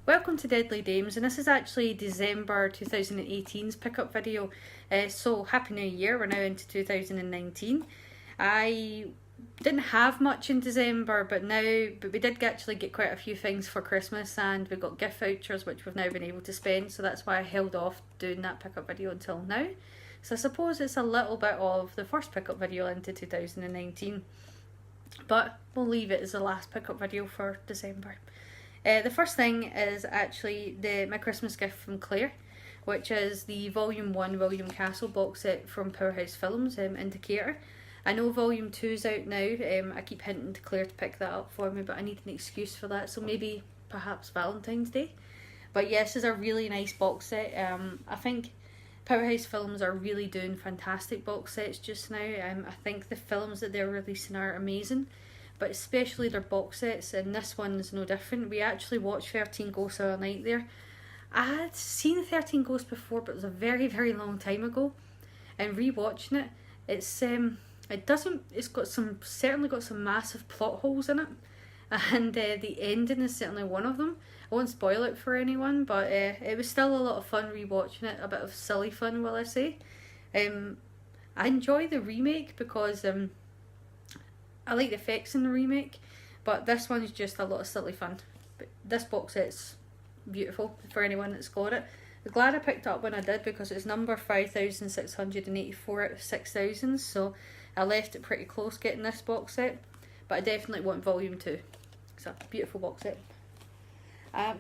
Welcome to Deadly Dames, and this is actually December 2018's pickup video. So happy new year, we're now into 2019. I didn't have much in December, but we did actually get quite a few things for Christmas, and we got gift vouchers which we've now been able to spend, so that's why I held off doing that pickup video until now. So I suppose it's a little bit of the first pickup video into 2019, but we'll leave it as the last pickup video for December. The first thing is actually my Christmas gift from Claire, which is the Volume 1 William Castle box set from Powerhouse Films, Indicator. I know Volume 2 is out now. I keep hinting to Claire to pick that up for me, but I need an excuse for that, so maybe perhaps Valentine's Day. But yes, it's a really nice box set. I think Powerhouse Films are really doing fantastic box sets just now. I think the films that they're releasing are amazing, but especially their box sets, and this one's no different. We actually watched 13 Ghosts the other night there. I had seen 13 Ghosts before, but it was a very, very long time ago, and rewatching it's certainly got some massive plot holes in it, and the ending is certainly one of them. I won't spoil it for anyone, but it was still a lot of fun rewatching it, a bit of silly fun, will I say. I enjoy the remake because I like the effects in the remake, but this one's just a lot of silly fun. But this box set's beautiful for anyone that's got it. I'm glad I picked it up when I did, because it's number 5,684 out of 6,000, so I left it pretty close getting this box set, but I definitely want Volume 2. It's a beautiful box set.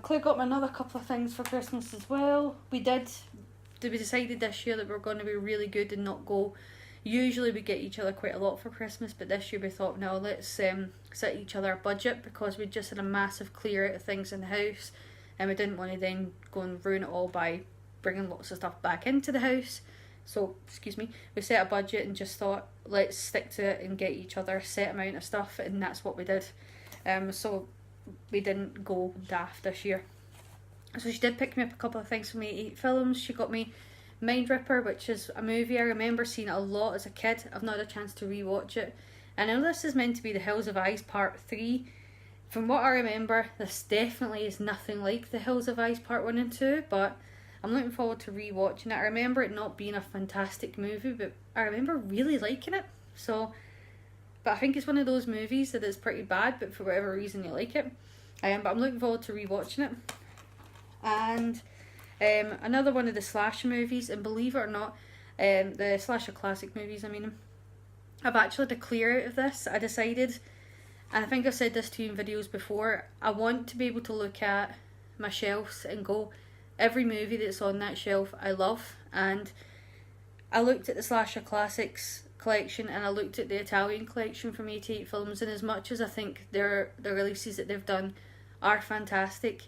Claire got me another couple of things for Christmas as well. We decided this year that we were going to be really good and not go. Usually we get each other quite a lot for Christmas, but this year we thought, no, let's set each other a budget, because we just had a massive clear out of things in the house, and we didn't want to then go and ruin it all by bringing lots of stuff back into the house. So, we set a budget and just thought, let's stick to it and get each other a set amount of stuff, and that's what we did. So we didn't go daft this year. So she did pick me up a couple of things from 88 Films. She got me Mind Ripper, which is a movie I remember seeing a lot as a kid. I've not had a chance to rewatch it. I know this is meant to be The Hills of Ice Part 3. From what I remember, this definitely is nothing like The Hills of Ice Part 1 and 2, but I'm looking forward to rewatching it. I remember it not being a fantastic movie, but I remember really liking it. But I think it's one of those movies that is pretty bad, but for whatever reason you like it. But I'm looking forward to rewatching it. And another one of the slasher movies, and believe it or not, the slasher classic movies, I've actually had to clear out of this. I decided, and I think I've said this to you in videos before, I want to be able to look at my shelves and go, every movie that's on that shelf I love. And I looked at the slasher classics collection, and I looked at the Italian collection from 88 Films, and as much as I think the releases that they've done are fantastic,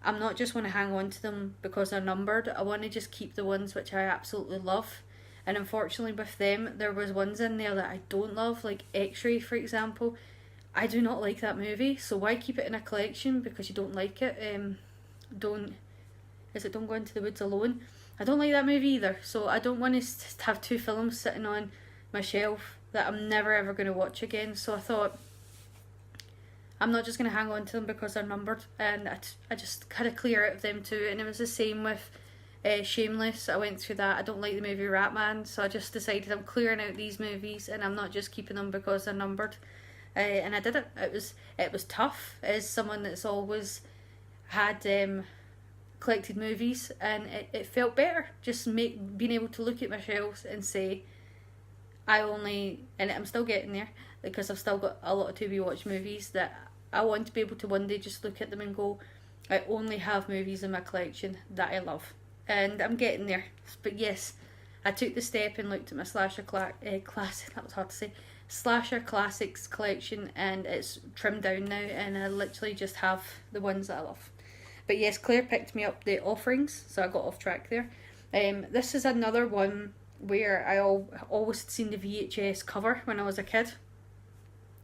I'm not just want to hang on to them because they're numbered. I want to just keep the ones which I absolutely love. And unfortunately with them, there was ones in there that I don't love, like X-Ray for example. I do not like that movie, so why keep it in a collection because you don't like it? Don't Go Into the Woods Alone? I don't like that movie either, so I don't want to have two films sitting on my shelf that I'm never ever going to watch again. So I thought, I'm not just going to hang on to them because they're numbered, and I just had to clear out of them too. And it was the same with Shameless. I went through that. I don't like the movie Ratman, so I just decided I'm clearing out these movies, and I'm not just keeping them because they're numbered. And I did it. It was tough as someone that's always had collected movies, and it felt better just being able to look at my shelves and say, and I'm still getting there, because I've still got a lot of to be watched movies that I want to be able to one day just look at them and go, I only have movies in my collection that I love. And I'm getting there. But yes, I took the step and looked at my slasher classic, that was hard to say, slasher classics collection, and it's trimmed down now, and I literally just have the ones that I love. But yes, Claire picked me up the Offerings, so I got off track there. This is another one where I always had seen the VHS cover when I was a kid,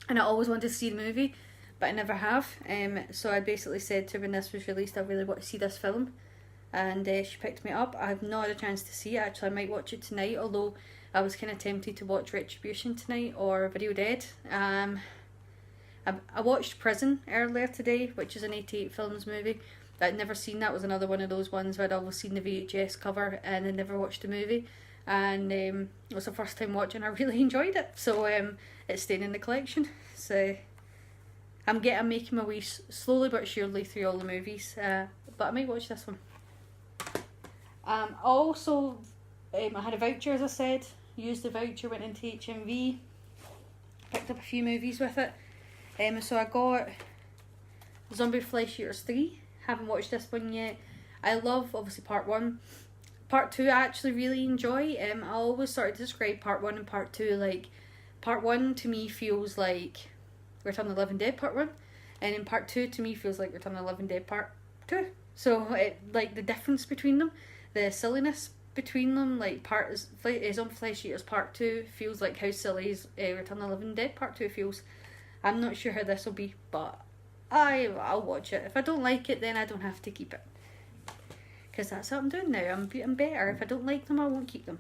and I always wanted to see the movie, but I never have. So I basically said to her when this was released, I really want to see this film, and she picked me up. I've not had a chance to see it. Actually, I might watch it tonight, although I was kind of tempted to watch Retribution tonight or Video Dead. I watched Prison earlier today, which is an 88 Films movie, I'd never seen. That was another one of those ones where I'd always seen the VHS cover and I'd never watched the movie, and it was the first time watching. I really enjoyed it, so it's staying in the collection. So I'm making my way slowly but surely through all the movies, but I might watch this one. Also, I had a voucher, as I said. Used the voucher, went into HMV, picked up a few movies with it. So I got Zombie Flesh Eaters 3. Haven't watched this one yet. I love, obviously, part 1. Part 2 I actually really enjoy. I always sort of describe part 1 and part 2, like, part 1 to me feels like Return of the Living Dead part 1, and in part 2 to me feels like Return of the Living Dead part 2. So, like, the difference between them, the silliness between them, like, Zombie Flesh Eaters part 2 feels like how silly Return of the Living Dead part 2 feels. I'm not sure how this will be, but I'll watch it. If I don't like it, then I don't have to keep it, because that's what I'm doing now. I'm better. If I don't like them, I won't keep them.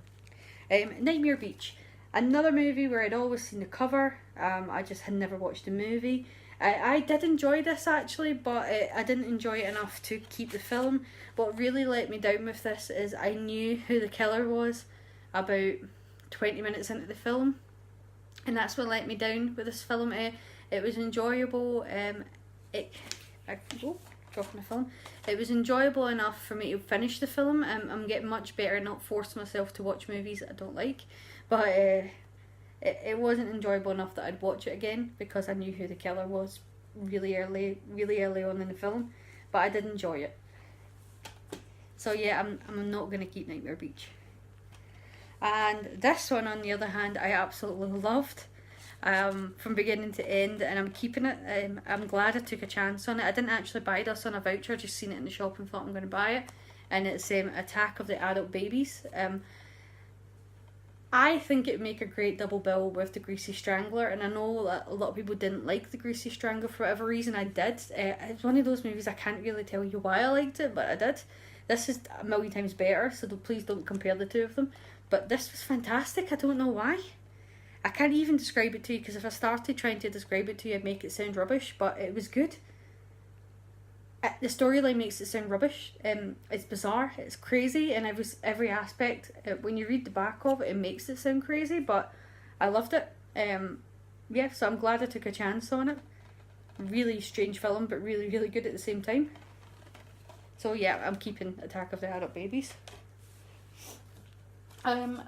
Nightmare Beach, another movie where I'd always seen the cover. I just had never watched the movie. I did enjoy this actually, but I didn't enjoy it enough to keep the film. What really let me down with this is I knew who the killer was about 20 minutes into the film, and that's what let me down with this film. It was enjoyable. Dropping the film. It was enjoyable enough for me to finish the film. I'm getting much better at not forcing myself to watch movies I don't like, but it wasn't enjoyable enough that I'd watch it again, because I knew who the killer was really early on in the film, but I did enjoy it. So yeah, I'm not going to keep Nightmare Beach. And this one, on the other hand, I absolutely loved. From beginning to end, and I'm keeping it. I'm glad I took a chance on it. I didn't actually buy this on a voucher, I just seen it in the shop and thought I'm going to buy it, and it's Attack of the Adult Babies. I think it would make a great double bill with The Greasy Strangler, and I know that a lot of people didn't like The Greasy Strangler for whatever reason. I did. It's one of those movies I can't really tell you why I liked it, but I did. This is a million times better, so please don't compare the two of them. But this was fantastic. I don't know why. I can't even describe it to you, because if I started trying to describe it to you, I'd make it sound rubbish, but it was good. The storyline makes it sound rubbish. It's bizarre, it's crazy, and every aspect. When you read the back of it, it makes it sound crazy, but I loved it. Yeah, so I'm glad I took a chance on it. Really strange film, but really, really good at the same time. So yeah, I'm keeping Attack of the Adult Babies.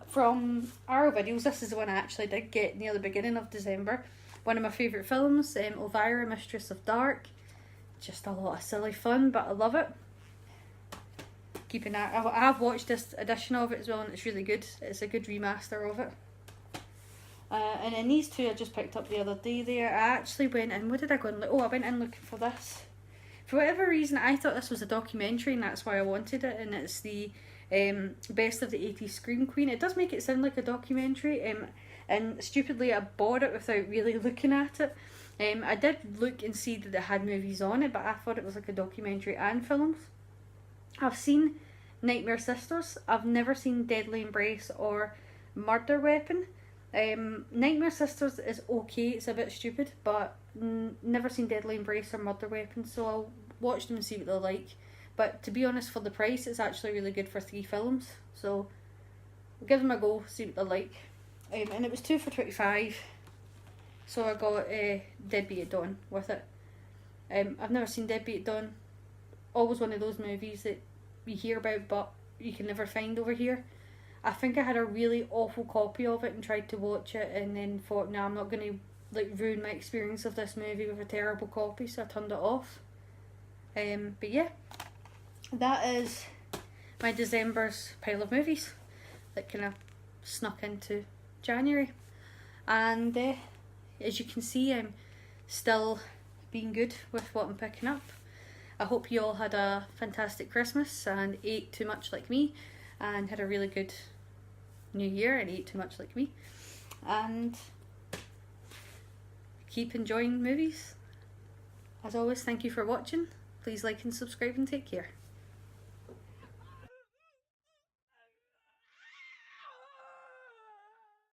From our videos, this is the one I actually did get near the beginning of December. One of my favourite films, Elvira, Mistress of Dark. Just a lot of silly fun, but I love it. Keeping that. I've watched this edition of it as well, and it's really good. It's a good remaster of it. And then these two I just picked up the other day there. I actually went in, what did I go and look? Oh, I went in looking for this. For whatever reason, I thought this was a documentary, and that's why I wanted it, and it's the Best of the 80s Scream Queen. It does make it sound like a documentary, and stupidly I bought it without really looking at it. I did look and see that it had movies on it, but I thought it was like a documentary and films. I've seen Nightmare Sisters. I've never seen Deadly Embrace or Murder Weapon. Nightmare Sisters is okay, it's a bit stupid, but never seen Deadly Embrace or Murder Weapon, so I'll watch them and see what they're like. But to be honest, for the price, it's actually really good for 3 films. So I'll give them a go, see what they're like. And it was 2 for $25. So I got Deadbeat at Dawn with it. I've never seen Deadbeat at Dawn. Always one of those movies that you hear about but you can never find over here. I think I had a really awful copy of it and tried to watch it, and then thought, no, I'm not going to ruin my experience of this movie with a terrible copy, so I turned it off. But yeah. That is my December's pile of movies that kind of snuck into January. And as you can see, I'm still being good with what I'm picking up. I hope you all had a fantastic Christmas and ate too much like me, and had a really good New Year and ate too much like me. And keep enjoying movies. As always, thank you for watching. Please like and subscribe and take care.